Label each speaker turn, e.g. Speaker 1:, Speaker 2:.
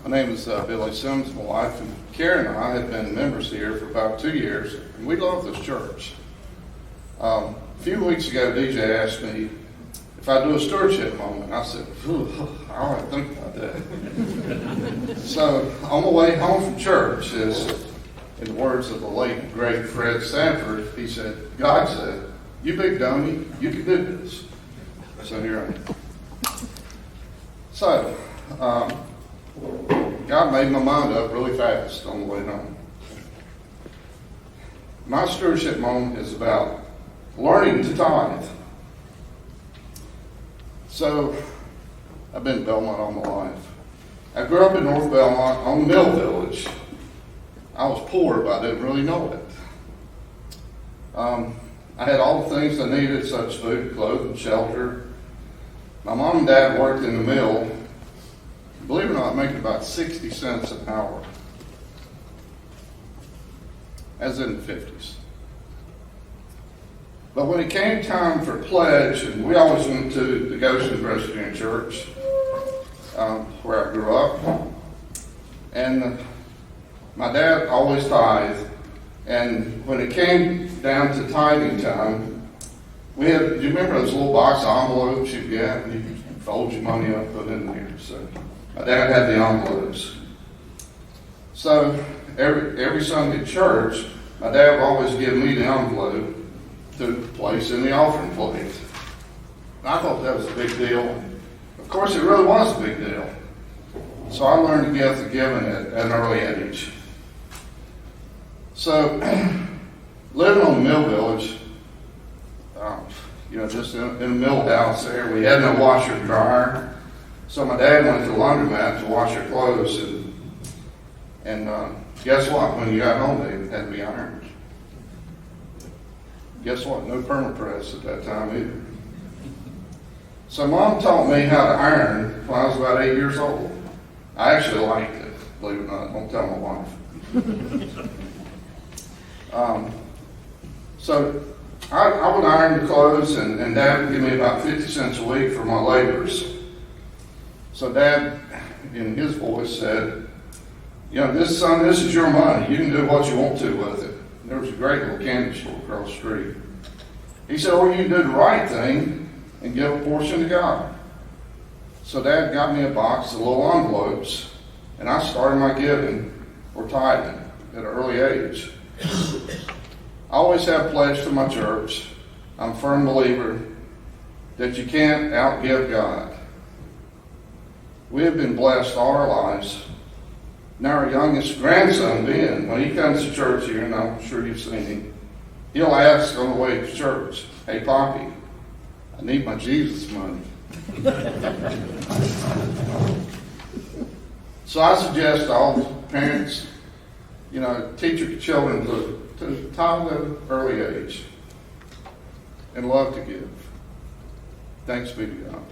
Speaker 1: My name is Billy Simmons. My wife and Karen and I have been members here for about 2 years, and we love this church. A few weeks ago, DJ asked me if I do a stewardship moment. I said, I'll have to think about that. So on the way home from church, is in the words of the late, great Fred Sanford, he said, God said, "You big dummy, you can do this." So here I am. So, God made my mind up really fast on the way home. My stewardship moment is about learning to tithe. So, I've been in Belmont all my life. I grew up in North Belmont on the Mill Village. I was poor, but I didn't really know it. I had all the things I needed, such as food, clothing, shelter. My mom and dad worked in the mill, believe it or not, making about 60 cents an hour, as in the 50s. But when it came time for pledge, and we always went to the Goshen Presbyterian Church, where I grew up, and my dad always tithed, and when it came down to tithing time, do you remember those little box envelopes you get, and you could fold your money up, put it in there? So my dad had the envelopes. So every Sunday at church, my dad would always give me the envelope to place in the offering plate. And I thought that was a big deal. Of course, it really was a big deal. So I learned the gift of giving at an early age. So living on the Mill Village, just in a mill house there, we had no washer and dryer. So my dad went to the laundromat to wash her clothes, and guess what? When you got home, they had to be ironed. Guess what? No permapress at that time either. So Mom taught me how to iron when I was about 8 years old. I actually liked it, believe it or not. Don't tell my wife. So I would iron the clothes, and Dad would give me about 50 cents a week for my labors. So Dad, in his voice, said, son, this is your money. You can do what you want to with it. There was a great little candy store across the street. He said, or you can do the right thing and give a portion to God. So Dad got me a box of little envelopes, and I started my giving or tithing at an early age. I always have pledged to my church. I'm a firm believer that you can't outgive God. We have been blessed all our lives. Now our youngest grandson, Ben, when he comes to church here, and I'm sure you've seen him, he'll ask on the way to church, "Hey, Poppy, I need my Jesus money." So I suggest to all parents, teach your children to tithe at an early age and love to give. Thanks be to God.